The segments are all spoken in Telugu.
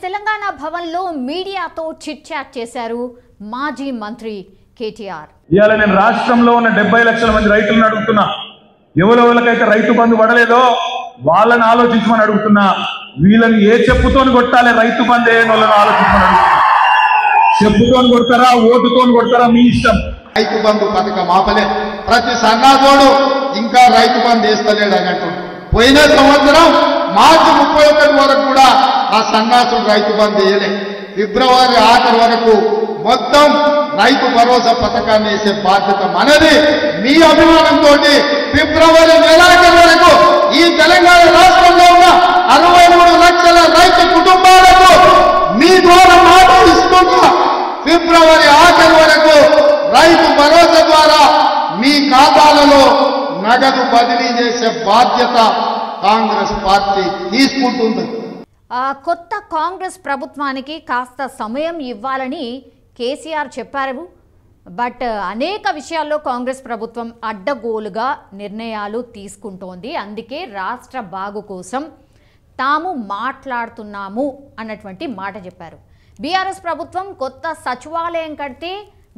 తెలంగాణ భవన్లో మీడియాతో చిట్ చాట్ చేశారు మాజీ మంత్రి కేటీఆర్. ఇవాళ నేను రాష్ట్రంలో ఉన్న 70 లక్షల మంది రైతులను అడుగుతున్నా, ఎవరెవరికైతే రైతు బంధు పడలేదో వాళ్ళని ఆలోచించమని అడుగుతున్నా. వీళ్ళని ఏ చెప్పుతోని కొట్టాలి, రైతు బంధు ఏ వాళ్ళని ఆలోచించమని అడుగుతున్నా. చెప్పుతోని కొడతారా, ఓటుతోని కొడతారా, మీ ఇష్టం. రైతు బంధు పథకం ఆపలే, ప్రతి సన్నాజోడు ఇంకా రైతు బంధు వేస్తలేడు అన్నట్టు. పోయిన సంవత్సరం మార్చి 31 వరకు కూడా ఆ సన్నాసుడు రైతు బంధు వేయలే. ఫిబ్రవరి ఆఖరి వరకు మొత్తం రైతు భరోసా పథకాన్ని వేసే బాధ్యత మనది. మీ అభిమానంతో ఫిబ్రవరి నెలాఖరు వరకు ఈ తెలంగాణ రాష్ట్రంలో ఉన్న 63 లక్షల రైతు కుటుంబాలకు మీ ద్వారా మాట ఇస్తున్నా, ఫిబ్రవరి ఆఖరి వరకు రైతు భరోసా ద్వారా మీ ఖాతాలలో నగదు బదిలీ చేసే బాధ్యత కాంగ్రెస్ పార్టీ తీసుకుంటుంది. కొత్త కాంగ్రెస్ ప్రభుత్వానికి కాస్త సమయం ఇవ్వాలని కేసీఆర్ చెప్పారు. బట్ అనేక విషయాల్లో కాంగ్రెస్ ప్రభుత్వం అడ్డగోలుగా నిర్ణయాలు తీసుకుంటోంది. అందుకే రాష్ట్ర బాగు కోసం తాము మాట్లాడుతున్నాము అన్నటువంటి మాట చెప్పారు. బీఆర్ఎస్ ప్రభుత్వం కొత్త సచివాలయం కడితే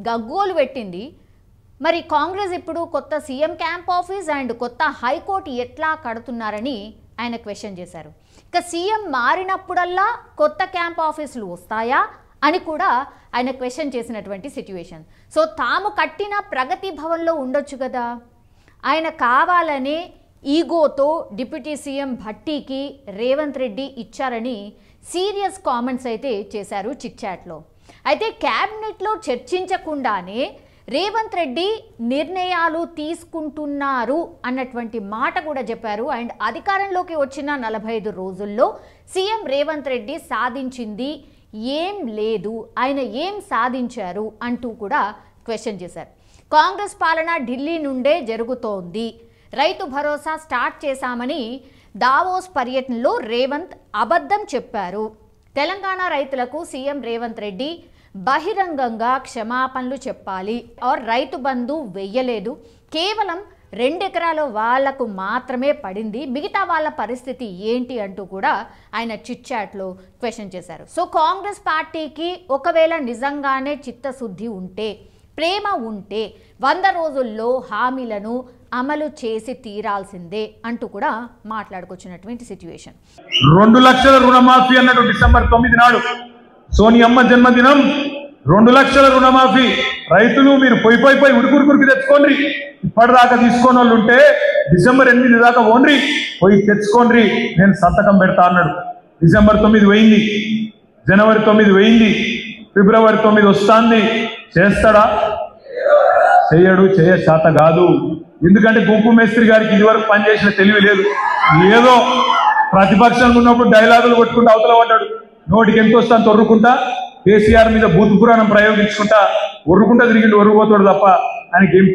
గగ్గోలు పెట్టింది. మరి కాంగ్రెస్ ఇప్పుడు కొత్త సీఎం క్యాంప్ ఆఫీస్ అండ్ కొత్త హైకోర్టు ఎట్లా కడుతున్నారని ఆయన క్వశ్చన్ చేశారు. ఇక సీఎం మారినప్పుడల్లా కొత్త క్యాంప్ ఆఫీసులు వస్తాయా అని కూడా ఆయన క్వశ్చన్ చేసినటువంటి సిచ్యువేషన్. సో తాము కట్టిన ప్రగతి భవన్లో ఉండొచ్చు కదా, ఆయన కావాలనే ఈగోతో డిప్యూటీ సీఎం భట్టీకి రేవంత్ రెడ్డి ఇచ్చారని సీరియస్ కామెంట్స్ అయితే చేశారు చిట్ చాట్లో. అయితే క్యాబినెట్లో చర్చించకుండానే రేవంత్ రెడ్డి నిర్ణయాలు తీసుకుంటున్నారు అన్నటువంటి మాట కూడా చెప్పారు. అండ్ అధికారంలోకి వచ్చిన 45 రోజుల్లో సీఎం రేవంత్ రెడ్డి సాధించింది ఏం లేదు, ఆయన ఏం సాధించారు అంటూ కూడా క్వశ్చన్ చేశారు. కాంగ్రెస్ పాలన ఢిల్లీ నుండే జరుగుతోంది, రైతు భరోసా స్టార్ట్ చేశామని దావోస్ పర్యటనలో రేవంత్ అబద్ధం చెప్పారు. తెలంగాణ రైతులకు సీఎం రేవంత్ రెడ్డి బహిరంగంగా క్షమాపణలు చెప్పాలి. రైతు బంధు వెయ్యలేదు, కేవలం 2 ఎకరాల వాళ్లకు మాత్రమే పడింది, మిగతా వాళ్ళ పరిస్థితి ఏంటి అంటూ కూడా ఆయన చిట్ చాట్లో క్వశ్చన్ చేశారు. సో కాంగ్రెస్ పార్టీకి ఒకవేళ నిజంగానే చిత్తశుద్ధి ఉంటే, ప్రేమ ఉంటే 100 రోజుల్లో హామీలను అమలు చేసి తీరాల్సిందే అంటూ కూడా మాట్లాడుకొచ్చినటువంటి సిచ్యువేషన్. 2 లక్షల రుణమాఫీ అన్నట్టు డిసెంబర్ 9 నాడు సోనియమ్మ జన్మదినం 2 లక్షల రుణమాఫీ. రైతులు మీరు పోయి ఉరుకురికి తెచ్చుకోండి, ఇప్పటిదాకా తీసుకోని వాళ్ళు ఉంటే డిసెంబర్ 8 దాకా ఓన్రి పోయి తెచ్చుకోండి, నేను సంతకం పెడతా అన్నాడు. డిసెంబర్ 9 పోయింది, జనవరి 9 పోయింది, ఫిబ్రవరి 9 వస్తుంది. చేస్తాడా? చేయడు, చేయ శాత కాదు. ఎందుకంటే గుంపు మేస్త్రి గారికి ఇదివరకు పనిచేసిన తెలివి లేదు. ఏదో ప్రతిపక్షంలో ఉన్నప్పుడు డైలాగులు కొట్టుకుంటూ అవతల పడ్డాడు. నోటికి ఎంత వస్తాను తొర్రుకుంటా, కేసీఆర్ మీద భూత పురాణం ప్రయోగించుకుంటా ఒర్రుకుంటా తిరిగిండు, ఒర్రుపోతాడు తప్ప ఆయనకి ఏం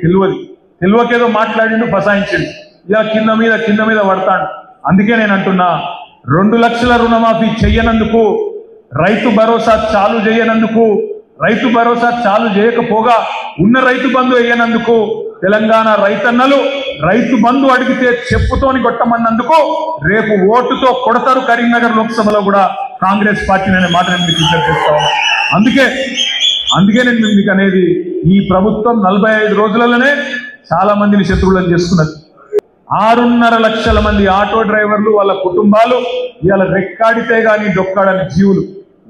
తెలియకేదో మాట్లాడిండు, ఫసాయించిండు. ఇలా కింద మీద పడతాడు. అందుకే నేను అంటున్నా, 2 లక్షల రుణమాఫీ చెయ్యనందుకు, రైతు భరోసా చాలు చేయనందుకు, రైతు భరోసా చాలు చేయకపోగా ఉన్న రైతు బంధు వేయనందుకు, తెలంగాణ రైతన్నలు రైతు బంధు అడిగితే చెప్పుతోని కొట్టమన్నందుకు రేపు ఓటుతో కొడతారు కరీంనగర్ లోక్సభలో కూడా కాంగ్రెస్ పార్టీని అనే మాట నేను మీకు చేస్తా ఉన్నాను. అందుకే నేను మీకు అనేది, ఈ ప్రభుత్వం 45 రోజులలోనే చాలా మందిని శత్రువులను చేసుకున్నది. 6.5 లక్షల మంది ఆటో డ్రైవర్లు వాళ్ళ కుటుంబాలు ఇవాళ రెక్కాడితే గాని డొక్కాడని జీవులు,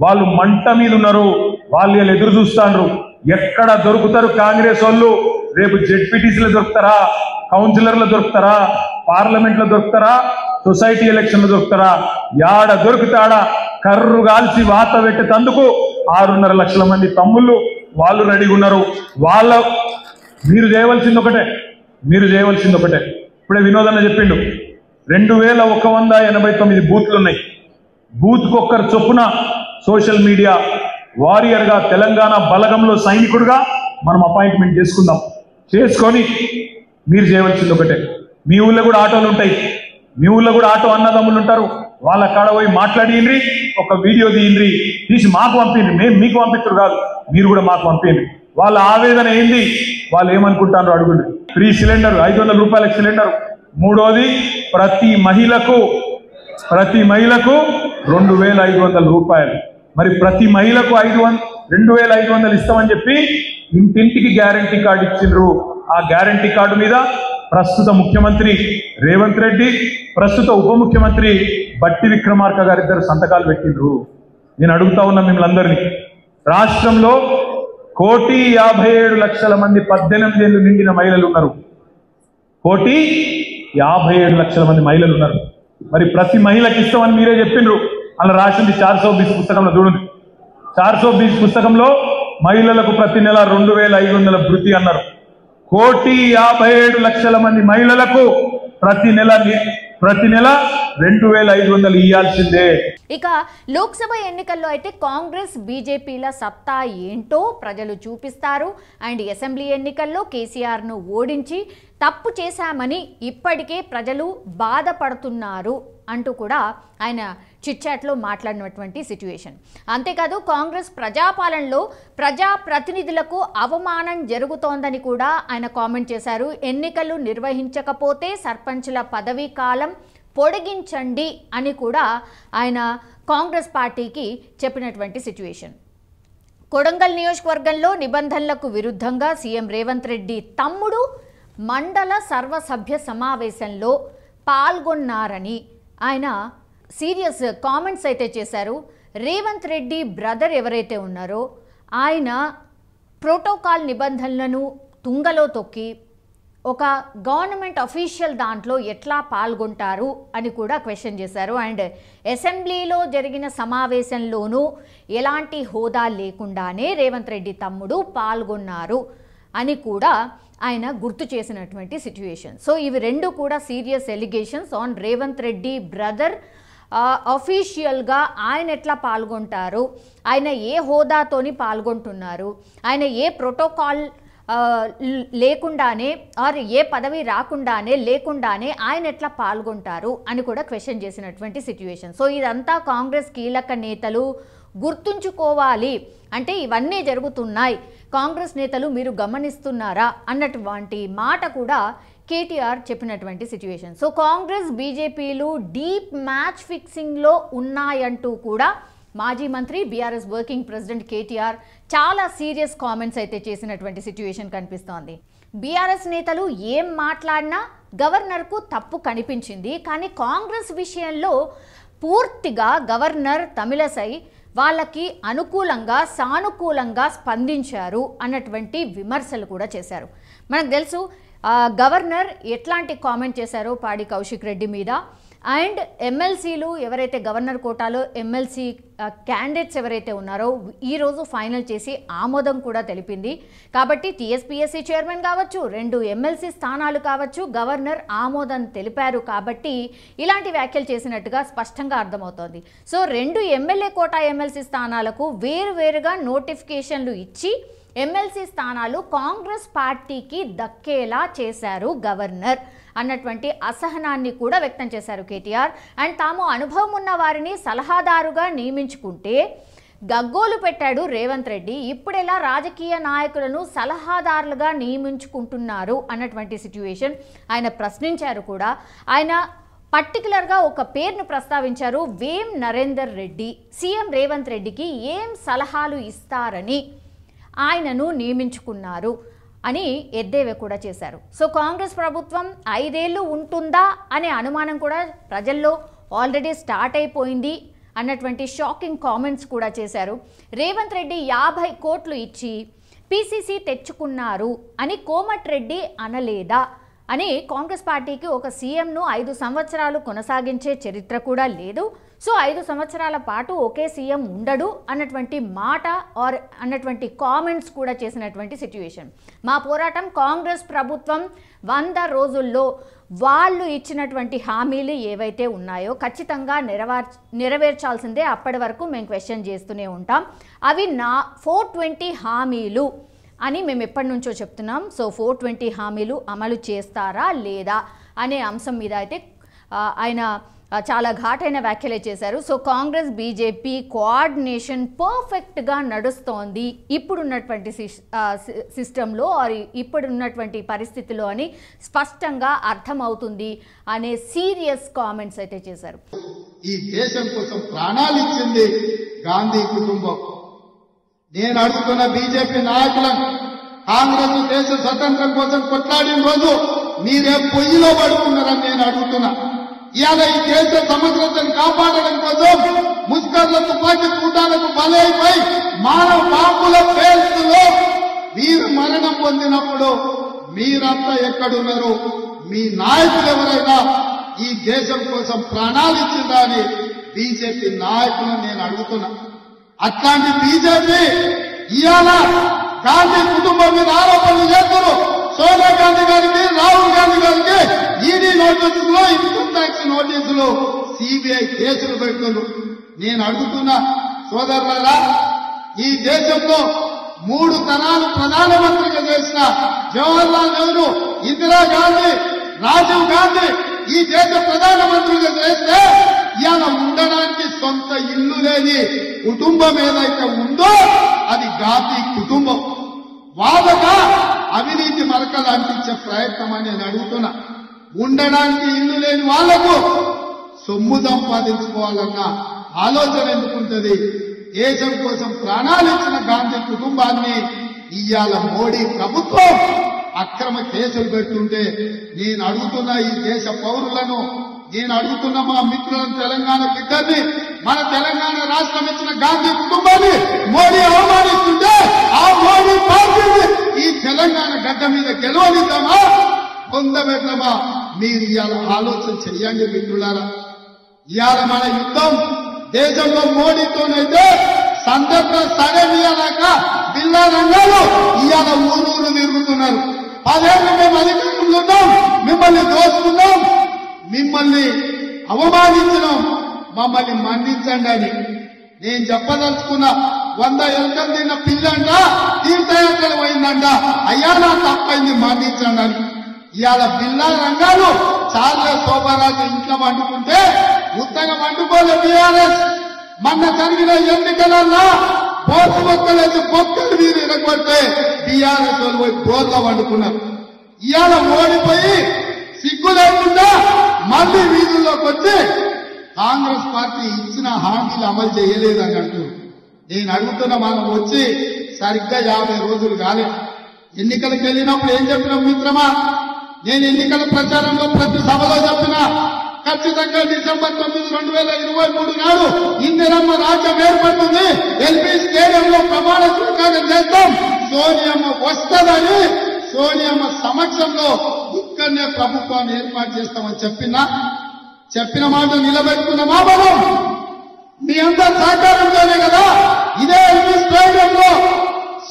వాళ్ళు మంట మీద ఉన్నారు. వాళ్ళు ఇలా ఎదురు చూస్తాండ్రు, ఎక్కడ దొరుకుతారు కాంగ్రెస్ వాళ్ళు. రేపు జెడ్పీటీసీలో దొరుకుతారా, కౌన్సిలర్లు దొరుకుతారా, పార్లమెంట్లో దొరుకుతారా, సొసైటీ ఎలక్షన్లు దొరుకుతారా? యాడ దొరుకుతాడా కర్రు గాల్చి వాత పెట్టేందుకు 6.5 లక్షల మంది తమ్ముళ్ళు వాళ్ళు రెడీగా ఉన్నారు. మీరు చేయవలసింది ఒకటే. ఇప్పుడే వినోదన్న చెప్పిండు, 2189 బూత్లు ఉన్నాయి. బూత్కు ఒక్కరు చొప్పున సోషల్ మీడియా వారియర్గా, తెలంగాణ బలగంలో సైనికుడుగా మనం అపాయింట్మెంట్ చేసుకొని మీరు చేయవలసింది ఒకటే. మీ ఊళ్ళో కూడా ఆటోలు ఉంటాయి, మీ ఊళ్ళో కూడా ఆటో అన్నదమ్ములు ఉంటారు. వాళ్ళ కాడ పోయి మాట్లాడియండ్రి, ఒక వీడియో తీసి మాకు పంపిండ్రి. మేము మీకు పంపిస్తారు కాదు, మీరు కూడా మాకు పంపిండ్రి. వాళ్ళ ఆవేదన ఏంది, వాళ్ళు ఏమనుకుంటారో అడుగుండ్రి. ఫ్రీ సిలిండర్ 500 రూపాయల సిలిండర్. మూడోది, ప్రతి మహిళకు 2500 రూపాయలు. మరి ప్రతి మహిళకు 2500 ఇస్తామని చెప్పి ఇంటింటికి గ్యారంటీ కార్డు ఇచ్చిండ్రు. ఆ గ్యారంటీ కార్డు మీద ప్రస్తుత ముఖ్యమంత్రి రేవంత్ రెడ్డి, ప్రస్తుత ఉప ముఖ్యమంత్రి బట్టి విక్రమార్క గారిద్దరు సంతకాలు పెట్టిండ్రు. నేను అడుగుతా ఉన్నా మిమ్మల్ని అందరినీ, రాష్ట్రంలో 1,57,00,000 మంది 18 ఏళ్ళు నిండిన మహిళలు ఉన్నారు. 1,57,00,000 మంది మహిళలు ఉన్నారు. మరి ప్రతి మహిళకి ఇస్తామని మీరే చెప్పిండ్రు. అలా రాసింది 420 పుస్తకంలో చూడండి. 420 పుస్తకంలో మహిళలకు ప్రతి నెల 2,500 భృతి అన్నారు. 1,57,00,000 మంది మహిళలకు ప్రతి నెల 2,500 ఇయ్యాల్సిందే. ఇక లోక్సభ ఎన్నికల్లో అయితే కాంగ్రెస్ బీజేపీల సత్తా ఏంటో ప్రజలు చూపిస్తారు. అండ్ అసెంబ్లీ ఎన్నికల్లో కేసీఆర్ను ఓడించి తప్పు చేశామని ఇప్పటికే ప్రజలు బాధపడుతున్నారు అంటూ కూడా ఆయన చిట్చాట్లో మాట్లాడినటువంటి సిచ్యువేషన్. అంతేకాదు కాంగ్రెస్ ప్రజాపాలనలో ప్రజాప్రతినిధులకు అవమానం జరుగుతోందని కూడా ఆయన కామెంట్ చేశారు. ఎన్నికలు నిర్వహించకపోతే సర్పంచుల పదవీ కాలం పొడిగించండి అని కూడా ఆయన కాంగ్రెస్ పార్టీకి చెప్పినటువంటి సిచ్యువేషన్. కొడంగల్ నియోజకవర్గంలో నిబంధనలకు విరుద్ధంగా సీఎం రేవంత్ రెడ్డి తమ్ముడు మండల సర్వసభ్య సమావేశంలో పాల్గొన్నారని ఆయన సీరియస్ కామెంట్స్ అయితే చేశారు. రేవంత్ రెడ్డి బ్రదర్ ఎవరైతే ఉన్నారో ఆయన ప్రోటోకాల్ నిబంధనలను తుంగలో తొక్కి ఒక గవర్నమెంట్ అఫీషియల్ దాంట్లో ఎట్లా పాల్గొంటారు అని కూడా క్వశ్చన్ చేశారు. అండ్ అసెంబ్లీలో జరిగిన సమావేశంలోనూ ఎలాంటి హోదా లేకుండానే రేవంత్ రెడ్డి తమ్ముడు పాల్గొన్నారు అని కూడా ఆయన గుర్తు చేసినటువంటి సిచ్యువేషన్. సో ఇవి రెండు కూడా serious allegations on Revanth Reddy brother. అఫీషియల్గా ఆయన ఎట్లా పాల్గొంటారు, ఆయన ఏ హోదాతోని పాల్గొంటున్నారు, ఆయన ఏ ప్రోటోకాల్ లేకుండానే ఆర్ ఏ పదవి లేకుండానే ఆయన ఎట్లా పాల్గొంటారు అని కూడా క్వశ్చన్ చేసినటువంటి సిచ్యువేషన్. సో ఇదంతా కాంగ్రెస్ కీలక నేతలు గుర్తుంచుకోవాలి. అంటే ఇవన్నీ జరుగుతున్నాయి, కాంగ్రెస్ నేతలు మీరు గమనిస్తున్నారా అన్నటువంటి మాట కూడా కేటీఆర్ చెప్పినటువంటి సిచ్యువేషన్. సో కాంగ్రెస్ బీజేపీలు డీప్ మ్యాచ్ ఫిక్సింగ్లో ఉన్నాయంటూ కూడా మాజీ మంత్రి బీఆర్ఎస్ వర్కింగ్ ప్రెసిడెంట్ కేటీఆర్ చాలా సీరియస్ కామెంట్స్ అయితే చేసినటువంటి సిచ్యువేషన్ కనిపిస్తోంది. బీఆర్ఎస్ నేతలు ఏం మాట్లాడినా గవర్నర్కు తప్పు కనిపించింది, కానీ కాంగ్రెస్ విషయంలో పూర్తిగా గవర్నర్ తమిళసై వాళ్ళకి అనుకూలంగా సానుకూలంగా స్పందించారు అన్నటువంటి విమర్శలు కూడా చేశారు. మనకు తెలుసు గవర్నర్ ఎట్లాంటి కామెంట్ చేశారో పాడి కౌశిక్ రెడ్డి మీద. అండ్ ఎమ్మెల్సీలు ఎవరైతే గవర్నర్ కోటాలో ఎమ్మెల్సీ క్యాండిడేట్స్ ఎవరైతే ఉన్నారో ఈరోజు ఫైనల్ చేసి ఆమోదం కూడా తెలిపింది. కాబట్టి టీఎస్పీఎస్సీ చైర్మన్ కావచ్చు, 2 ఎమ్మెల్సీ స్థానాలు కావచ్చు, గవర్నర్ ఆమోదం తెలిపారు. కాబట్టి ఇలాంటి వ్యాఖ్యలు చేసినట్టుగా స్పష్టంగా అర్థమవుతోంది. సో 2 ఎమ్మెల్యే కోటా ఎమ్మెల్సీ స్థానాలకు వేరువేరుగా నోటిఫికేషన్లు ఇచ్చి ఎమ్మెల్సీ స్థానాలు కాంగ్రెస్ పార్టీకి దక్కేలా చేశారు గవర్నర్ అన్నటువంటి అసహనాన్ని కూడా వ్యక్తం చేశారు కేటీఆర్. అండ్ తాము అనుభవం ఉన్న వారిని సలహాదారుగా నియమించుకుంటే గగ్గోలు పెట్టాడు రేవంత్ రెడ్డి. ఇప్పుడెలా రాజకీయ నాయకులను సలహాదారులుగా నియమించుకుంటున్నారు అన్నటువంటి సిచ్యువేషన్ ఆయన ప్రశ్నించారు కూడా. ఆయన పర్టికులర్గా ఒక పేరును ప్రస్తావించారు, వేం నరేందర్ రెడ్డి. సీఎం రేవంత్ రెడ్డికి ఏం సలహాలు ఇస్తారని ఆయనను నియమించుకున్నారు అని ఎద్దేవా కూడా చేశారు. సో కాంగ్రెస్ ప్రభుత్వం 5 ఏళ్ళు ఉంటుందా అనే అనుమానం కూడా ప్రజల్లో ఆల్రెడీ స్టార్ట్ అయిపోయింది అన్నటువంటి షాకింగ్ కామెంట్స్ కూడా చేశారు. రేవంత్ రెడ్డి 50 కోట్లు ఇచ్చి పీసీసీ తెచ్చుకున్నారు అని కోమటిరెడ్డి అనలేదా అని కాంగ్రెస్ పార్టీకి ఒక సీఎంను 5 సంవత్సరాలు కొనసాగించే చరిత్ర కూడా లేదు. సో 5 సంవత్సరాల పాటు ఒకే సీఎం ఉండడు అన్నటువంటి మాట ఆర్ అన్నటువంటి కామెంట్స్ కూడా చేసినటువంటి సిచ్యువేషన్. మా పోరాటం కాంగ్రెస్ ప్రభుత్వం 100 రోజుల్లో వాళ్ళు ఇచ్చినటువంటి హామీలు ఏవైతే ఉన్నాయో ఖచ్చితంగా నెరవేర్చాల్సిందే. అప్పటి వరకు మేము క్వశ్చన్ చేస్తూనే ఉంటాం. అవి 420 హామీలు అని మేము ఎప్పటి నుంచో చెప్తున్నాం. సో 420 హామీలు అమలు చేస్తారా లేదా అనే అంశం మీద అయితే ఆయన చాలా ఘాటైన వ్యాఖ్యలే చేశారు. సో కాంగ్రెస్ బీజేపీ కోఆర్డినేషన్ పర్ఫెక్ట్గా నడుస్తోంది ఇప్పుడున్నటువంటి సిస్టంలో ఆర్ ఇప్పుడున్నటువంటి పరిస్థితిలో అని స్పష్టంగా అర్థమవుతుంది అనే సీరియస్ కామెంట్స్ అయితే చేశారు. ఈ దేశం కోసం ప్రాణాలు ఇచ్చింది గాంధీ కుటుంబం. నేను అడుగుతున్న బీజేపీ నాయకులను, కాంగ్రెస్ దేశ స్వతంత్రం కోసం కొట్లాడిన రోజు మీరే పొయ్యిలో పడుతున్నారని నేను అడుగుతున్నా. ఇవాళ ఈ దేశ సమగ్రతను కాపాడడం కోసం ముస్కర్ల తుపాకీ కూటాలకు బలైపోయి మానవ బాంబుల పేల్చులో వీరు మరణం పొందినప్పుడు మీరంతా ఎక్కడున్నారు? మీ నాయకులు ఎవరైనా ఈ దేశం కోసం ప్రాణాలు ఇచ్చిందా అని బీజేపీ నాయకులను నేను అడుగుతున్నా. అట్లాంటి బీజేపీ ఇవాళ గాంధీ కుటుంబం మీద ఆరోపణలు చేస్తారు. సోనియా గాంధీ గారికి, రాహుల్ గాంధీ గారికి ఈడీ నోటీసులు, ఇన్కమ్ ట్యాక్స్ నోటీసులు, సిబిఐ కేసులు పెడుతున్నారు. నేను అడుగుతున్నా సోదరులారా, ఈ దేశంలో 3 తరాలు ప్రధానమంత్రిగా చేసిన జవహర్లాల్ నెహ్రూ, ఇందిరాగాంధీ, రాజీవ్ గాంధీ ఈ దేశ ప్రధానమంత్రిగా చేస్తే ఇవాళ ఉండడానికి సొంత ఇల్లు లేని కుటుంబం ఏదైతే ఉందో అది గాంధీ కుటుంబం. వాళ్ళగా అవినీతి మరకలు అంటించే ప్రయత్నం అని నేను అడుగుతున్నా. ఉండడానికి ఇల్లు లేని వాళ్లకు సొమ్ము సంపాదించుకోవాలన్న ఆలోచన ఎందుకుంటది? దేశం కోసం ప్రాణాలు ఇచ్చిన గాంధీ కుటుంబాన్ని ఇవాళ మోడీ ప్రభుత్వం అక్రమ కేసులు పెడుతుంటే నేను అడుగుతున్న ఈ దేశ పౌరులను, నేను అడుగుతున్న మా మిత్రులను, తెలంగాణ బిడ్డల్ని, మన తెలంగాణ రాష్ట్రం ఇచ్చిన గాంధీ కుటుంబాన్ని మోడీ అవమానిస్తుంటే ఆ మోడీ పార్టీని ఈ తెలంగాణ గడ్డ మీద గెలవనిద్దామా, పొందబెట్టమా? మీరు ఇవాళ ఆలోచన చెయ్యండి మిత్రులారా. ఇవాళ మన యుద్ధం దేశంలో మోడీతోనైతే సందర్భ సడమియాక బిల్లా రంగాలు ఇవాళ ఊరూరు తిరుగుతున్నారు. 10 ఏళ్ళు మేము అధికారంలో ఉన్నాం, మిమ్మల్ని దోచుకున్నాం, మిమ్మల్ని అవమానించినాం, మమ్మల్ని మన్నించండి అని నేను చెప్పదలుచుకున్నా. 100 ఎలుకలు తిన్న పిల్లంట తీర్థయాత్రలు పోయిందంట, అయ్యా నా తప్పైంది మన్నించండి అని. ఇవాళ బిల్లా రంగాలు చాలా శోభరాజు ఇంట్లో వండుకుంటే ఉత్తగా వండుకోలే టీఆర్ఎస్. మొన్న జరిగిన ఎన్నికలన్నా బోర్డు మొక్కలేసి బొక్కలు మీరు ఇరగొట్టే టీఆర్ఎస్ వాళ్ళు పోయి బోర్లో వండుకున్నారు. ఇవాళ ఓడిపోయి సిగ్గు లేకుండా మళ్లీ వీధుల్లోకి వచ్చి కాంగ్రెస్ పార్టీ ఇచ్చిన హామీలు అమలు చేయలేదని అంటారు. నేను అడుగుతున్నా, మనం వచ్చి సరిగ్గా 50 రోజులు కాలే. ఎన్నికలకు వెళ్ళినప్పుడు ఏం చెప్పినాం మిత్రమా? నేను ఎన్నికల ప్రచారంలో ప్రతి సభలో చెప్పినా ఖచ్చితంగా డిసెంబర్ 9, 2023 నాడు ఇందిరమ్మ రాజ్యం ఏర్పడుతుంది, ఎల్బీ స్టేడియంలో ప్రమాణ స్వీకారం చేస్తాం, సోనియమ్మ వస్తుందని, సోనియమ్మ సమక్షంలో ఇక్కడనే ప్రభుత్వాన్ని ఏర్పాటు చేస్తామని చెప్పిన మాట నిలబెట్టుకున్నామా మనం? మీ అందరి సహకారంతోనే కదా ఇదే ఎల్బీ స్టేడియంలో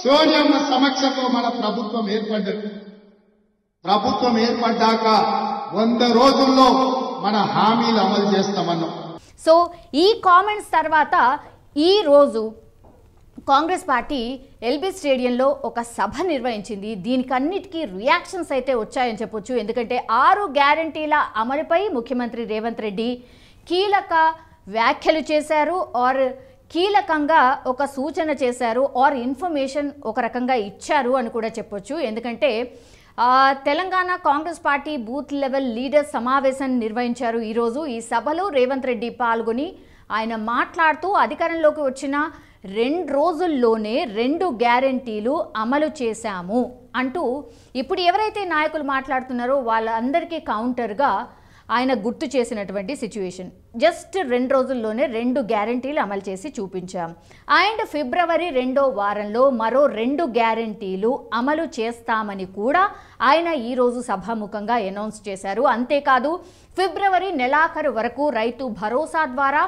సోనియమ్మ సమక్షంలో మన ప్రభుత్వం ఏర్పడ్డది. ప్రభుత్వం ఏర్పడ్డాక 100 రోజుల్లో మన హామీలు అమలు చేస్తామన్నాం. సో ఈ కామెంట్స్ తర్వాత ఈ రోజు కాంగ్రెస్ పార్టీ ఎల్బీ స్టేడియంలో ఒక సభ నిర్వహించింది. దీనికన్నిటికీ రియాక్షన్స్ అయితే వచ్చాయని చెప్పొచ్చు. ఎందుకంటే 6 గ్యారంటీల అమలుపై ముఖ్యమంత్రి రేవంత్ రెడ్డి కీలక వ్యాఖ్యలు చేశారు, ఆర్ కీలకంగా ఒక సూచన చేశారు, ఆర్ ఇన్ఫర్మేషన్ ఒక రకంగా ఇచ్చారు అని కూడా చెప్పొచ్చు. ఎందుకంటే Telangana Congress party booth level leaders సమావేశం నిర్వహించారు ఈరోజు. ఈ సభలో రేవంత్ రెడ్డి పాల్గొని ఆయన మాట్లాడుతూ అధికారంలోకి వచ్చిన 2 రోజుల్లోనే 2 గ్యారంటీలు అమలు చేశాము అంటూ ఇప్పుడు ఎవరైతే నాయకులు మాట్లాడుతున్నారో వాళ్ళందరికీ కౌంటర్గా ఆయన గుర్తు చేసినటువంటి సిచ్యువేషన్. జస్ట్ 2 రోజుల్లోనే 2 గ్యారంటీలు అమలు చేసి చూపించాం. అండ్ ఫిబ్రవరి 2వ వారంలో మరో 2 గ్యారంటీలు అమలు చేస్తామని కూడా ఆయన ఈరోజు సభాముఖంగా అనౌన్స్ చేశారు. అంతేకాదు ఫిబ్రవరి నెలాఖరు వరకు రైతు భరోసా ద్వారా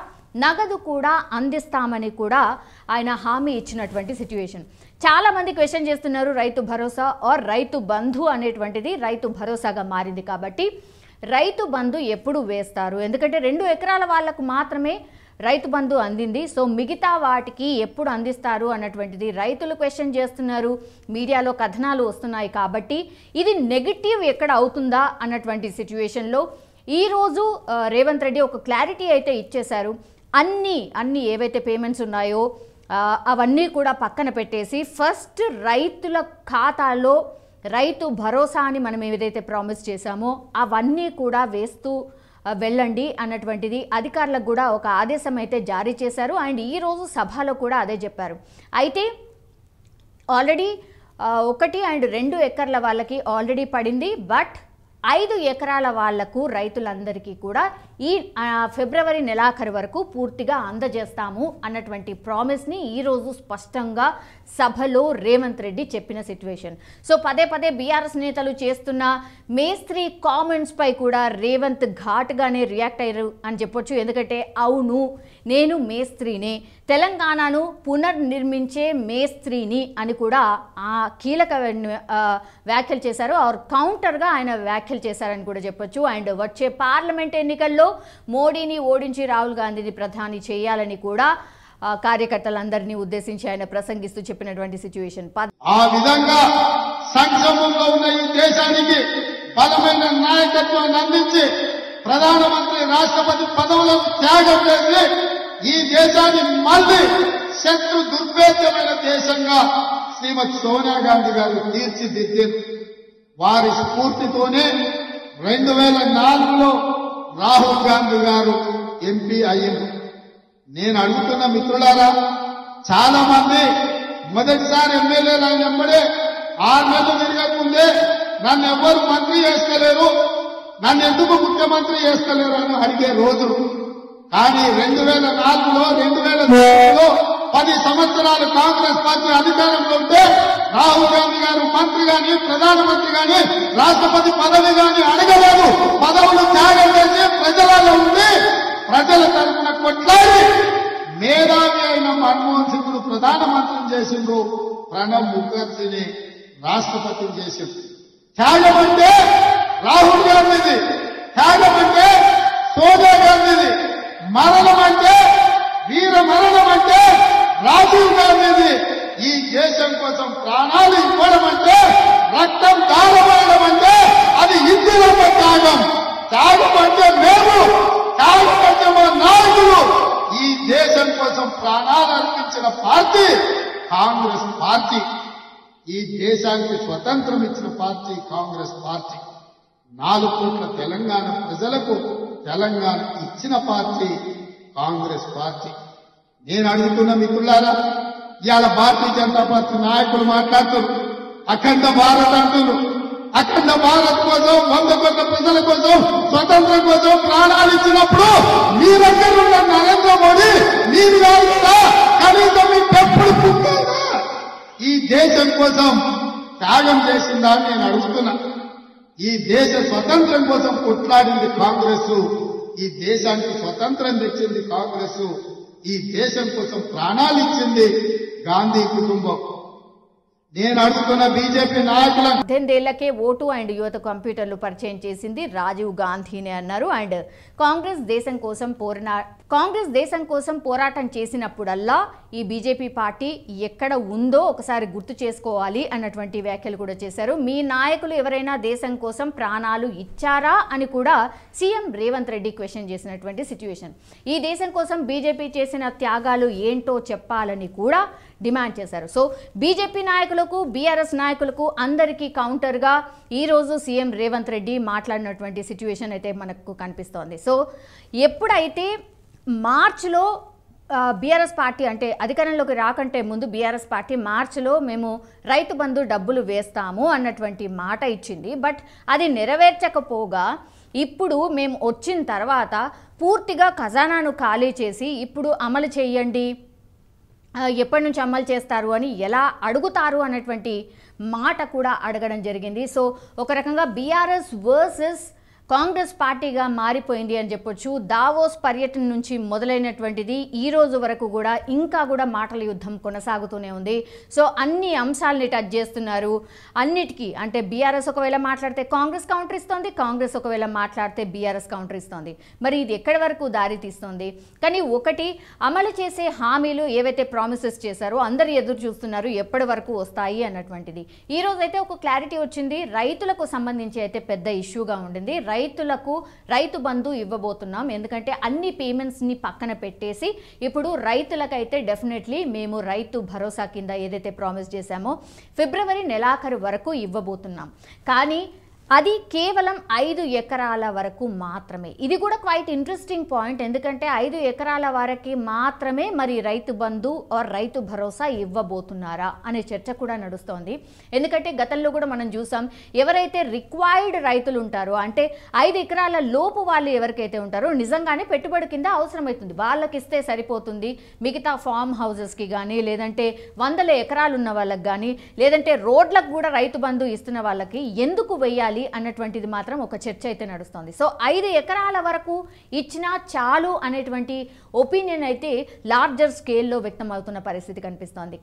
నగదు కూడా అందిస్తామని కూడా ఆయన హామీ ఇచ్చినటువంటి సిచ్యువేషన్. చాలా మంది క్వశ్చన్ చేస్తున్నారు, రైతు భరోసా ఆర్ రైతు బంధు అనేటువంటిది రైతు భరోసాగా మారింది కాబట్టి రైతు బంధు ఎప్పుడు వేస్తారు? ఎందుకంటే 2 ఎకరాల వాళ్లకు మాత్రమే రైతు బంధు అందింది. సో మిగతా వాటికి ఎప్పుడు అందిస్తారు అన్నటువంటిది రైతులు క్వశ్చన్ చేస్తున్నారు. మీడియాలో కథనాలు వస్తున్నాయి. కాబట్టి ఇది నెగిటివ్ ఎక్కడ అవుతుందా అన్నటువంటి సిచ్యువేషన్లో ఈరోజు రేవంత్ రెడ్డి ఒక క్లారిటీ అయితే ఇచ్చేశారు. అన్ని ఏవైతే పేమెంట్స్ ఉన్నాయో అవన్నీ కూడా పక్కన పెట్టేసి ఫస్ట్ రైతుల ఖాతాలో రైతు భరోసా అని మనం ఏదైతే ప్రామిస్ చేశామో అవన్నీ కూడా వేస్తూ వెళ్ళండి అన్నటువంటిది అధికారులకు కూడా ఒక ఆదేశం అయితే జారీ చేశారు. అండ్ ఈరోజు సభలో కూడా అదే చెప్పారు. అయితే ఆల్రెడీ 1 and 2 ఎకర్ల వాళ్ళకి ఆల్రెడీ పడింది. బట్ 5 ఎకరాల వాళ్లకు రైతులందరికీ కూడా ఈ ఫిబ్రవరి నెలాఖరు వరకు పూర్తిగా అందజేస్తాము అన్నటువంటి ప్రామిస్ని ఈరోజు స్పష్టంగా సభలో రేవంత్ రెడ్డి చెప్పిన సిచ్యువేషన్. సో పదే బీఆర్ఎస్ నేతలు చేస్తున్న మేస్త్రీ కామెంట్స్పై కూడా రేవంత్ ఘాటుగానే రియాక్ట్ అయ్యారు అని చెప్పొచ్చు. ఎందుకంటే అవును, నేను మేస్త్రీనే, తెలంగాణను పునర్నిర్మించే మేస్త్రీని అని కూడా ఆ కీలక వ్యాఖ్యలు చేశారు. ఆర్ కౌంటర్గా ఆయన వ్యాఖ్యలు చేశారని కూడా చెప్పొచ్చు. అండ్ వచ్చే పార్లమెంట్ ఎన్నికల్లో మోడీని ఓడించి రాహుల్ గాంధీని ప్రధాని చేయాలని కూడా కార్యకర్తలందరినీ ఉద్దేశించి ఆయన ప్రసంగిస్తూ చెప్పినటువంటి సిచ్యువేషన్. ఆ విధంగా సంక్షోభంలో ఉన్న ఈ దేశానికి బలమైన నాయకత్వాన్ని అందించి ప్రధానమంత్రి రాష్ట్రపతి పదవులను త్యాగం చేసి ఈ దేశాన్ని మళ్లీ శత్రు దుర్భేద్యమైన దేశంగా శ్రీమతి సోనియా గాంధీ గారు తీర్చిదిద్దారు. వారి స్ఫూర్తితోనే 2004లో రాహుల్ గాంధీ గారు ఎంపీ అయ్యారు. నేను అడుగుతున్న మిత్రులారా, చాలా మంది మొదటిసారి ఎమ్మెల్యేలు అయినప్పుడే 6 నెలలు తిరగకముందే నన్ను ఎవరు మంత్రి చేస్తలేరు, నన్ను ఎందుకు ముఖ్యమంత్రి చేస్తలేరు అని అడిగే రోజులు. కానీ 2004లో 2009లో 10 సంవత్సరాలు కాంగ్రెస్ పార్టీ అధికారంలో ఉంటే రాహుల్ గాంధీ గారు మంత్రి గాని, ప్రధానమంత్రి గాని, రాష్ట్రపతి పదవి గాని అడగలేదు. పదవులు త్యాగం చేసి ప్రజలలో ఉండి ప్రజల తరఫున కొట్లాడి మేధావి అయిన మన్మోహన్ సింగ్ను ప్రధానమంత్రిని చేసిండ్రు, ప్రణబ్ ముఖర్జీని రాష్ట్రపతిని చేసిండ్రు. త్యాగం అంటే రాహుల్ గాంధీది, త్యాగం అంటే సోనియా గాంధీది, మరణం అంటే వీర మరణం అంటే రాజీవ్ గాంధీది. ఈ దేశం కోసం ప్రాణాలు ఇవ్వడం అంటే, రక్తం దారవేయడం అంటే అది ఇందిరమ్మ త్యాగం. త్యాగం అంటే మేము, త్యాగం అంటే మా నాయకులు. ఈ దేశం కోసం ప్రాణాలు అర్పించిన పార్టీ కాంగ్రెస్ పార్టీ. ఈ దేశానికి స్వతంత్రం ఇచ్చిన పార్టీ కాంగ్రెస్ పార్టీ. 4 కోట్ల తెలంగాణ ప్రజలకు తెలంగాణ ఇచ్చిన పార్టీ కాంగ్రెస్ పార్టీ. నేను అడుగుతున్న మిత్రులారా, ఇవాళ భారతీయ జనతా పార్టీ నాయకులు మాట్లాడుతున్నారు, అఖండ భారత్ అంటున్నారు. అఖండ భారత్ కోసం 100 కోట్ల ప్రజల కోసం స్వతంత్రం కోసం ప్రాణాలు ఇచ్చినప్పుడు మీ దగ్గర ఉన్న నరేంద్ర మోడీ మీరు కాదు కదా, కనీసం మీ పెప్పుడు పుట్టారా ఈ దేశం కోసం త్యాగం చేసిందా అని నేను అడుగుతున్నా. ఈ దేశ స్వతంత్రం కోసం కొట్లాడింది కాంగ్రెస్, ఈ దేశానికి స్వతంత్రం తెచ్చింది కాంగ్రెస్, ఈ దేశం కోసం ప్రాణాలు ఇచ్చింది గాంధీ కుటుంబం. నేను అడుగుతున్న బీజేపీ నాయకుల 18 ఏళ్లకే ఓటు అండ్ యువత కంప్యూటర్లు పరిచయం చేసింది రాజీవ్ గాంధీనే అన్నారు. అండ్ కాంగ్రెస్ దేశం కోసం పోరాటం చేసినప్పుడల్లా ఈ బీజేపీ పార్టీ ఎక్కడ ఉందో ఒకసారి గుర్తు చేసుకోవాలి అన్నటువంటి వ్యాఖ్యలు కూడా చేశారు. మీ నాయకులు ఎవరైనా దేశం కోసం ప్రాణాలు ఇచ్చారా అని కూడా సీఎం రేవంత్ రెడ్డి క్వశ్చన్ చేసినటువంటి సిచ్యువేషన్. ఈ దేశం కోసం బీజేపీ చేసిన త్యాగాలు ఏంటో చెప్పాలని కూడా డిమాండ్ చేశారు. సో బీజేపీ నాయకులకు, బీఆర్ఎస్ నాయకులకు అందరికీ కౌంటర్గా ఈరోజు సీఎం రేవంత్ రెడ్డి మాట్లాడినటువంటి సిచ్యువేషన్ అయితే మనకు కనిపిస్తోంది. సో ఎప్పుడైతే మార్చిలో బీఆర్ఎస్ పార్టీ అంటే అధికారంలోకి రాకంటే ముందు బీఆర్ఎస్ పార్టీ మార్చిలో మేము రైతు బంధు డబ్బులు వేస్తాము అన్నటువంటి మాట ఇచ్చింది. బట్ అది నెరవేర్చకపోగా ఇప్పుడు మేము వచ్చిన తర్వాత పూర్తిగా ఖజానాను ఖాళీ చేసి ఇప్పుడు అమలు చేయండి, ఎప్పటి నుంచి అమలు చేస్తారు అని ఎలా అడుగుతారు అన్నటువంటి మాట కూడా అడగడం జరిగింది. సో ఒక రకంగా బీఆర్ఎస్ వర్సెస్ కాంగ్రెస్ పార్టీగా మారిపోయింది అని చెప్పొచ్చు. దావోస్ పర్యటన నుంచి మొదలైనటువంటిది ఈ రోజు వరకు కూడా ఇంకా కూడా మాటల యుద్ధం కొనసాగుతూనే ఉంది. సో అన్ని అంశాలని టచ్ చేస్తున్నారు. అన్నిటికీ అంటే బీఆర్ఎస్ ఒకవేళ మాట్లాడితే కాంగ్రెస్ కౌంటర్ ఇస్తోంది, కాంగ్రెస్ ఒకవేళ మాట్లాడితే బీఆర్ఎస్ కౌంటర్ ఇస్తోంది. మరి ఇది ఎక్కడి వరకు దారి తీస్తుంది? కానీ ఒకటి, అమలు చేసే హామీలు ఏవైతే ప్రామిసెస్ చేశారో అందరు ఎదురు చూస్తున్నారు ఎప్పటి వరకు వస్తాయి అన్నటువంటిది. ఈ రోజు అయితే ఒక క్లారిటీ వచ్చింది. రైతులకు సంబంధించి అయితే పెద్ద ఇష్యూగా ఉండింది. రైతులకు రైతు బంధు ఇవ్వబోతున్నాం, ఎందుకంటే అన్ని పేమెంట్స్ని పక్కన పెట్టేసి ఇప్పుడు రైతులకైతే డెఫినెట్లీ మేము రైతు భరోసా కింద ఏదైతే ప్రామిస్ చేశామో ఫిబ్రవరి నెలాఖరు వరకు ఇవ్వబోతున్నాం. కానీ అది కేవలం 5 ఎకరాల వరకు మాత్రమే. ఇది కూడా క్వైట్ ఇంట్రెస్టింగ్ పాయింట్. ఎందుకంటే 5 ఎకరాల వరకు మాత్రమే మరి రైతు బంధు ఆర్ రైతు భరోసా ఇవ్వబోతున్నారా అనే చర్చ కూడా నడుస్తోంది. ఎందుకంటే గతంలో కూడా మనం చూసాం, ఎవరైతే రిక్వైర్డ్ రైతులు ఉంటారో, అంటే 5 ఎకరాల లోపు వాళ్ళు ఎవరికైతే ఉంటారో నిజంగానే పెట్టుబడి కింద అవసరమవుతుంది, వాళ్ళకి ఇస్తే సరిపోతుంది. మిగతా ఫామ్ హౌసెస్కి కానీ, లేదంటే 100 ఎకరాలు ఉన్న వాళ్ళకి కానీ, లేదంటే రోడ్లకు కూడా రైతు బంధు ఇస్తున్న వాళ్ళకి ఎందుకు వెయ్యాలి అన్నటువంటిది మాత్రం ఒక చర్చ అయితే నడుస్తోంది. సో 5 ఎకరాల వరకు ఇచ్చినా చాలు అనేటువంటి ఒపీనియన్ అయితే లార్జర్ స్కేల్లో వ్యక్తం అవుతున్న పరిస్థితి కనిపిస్తోంది.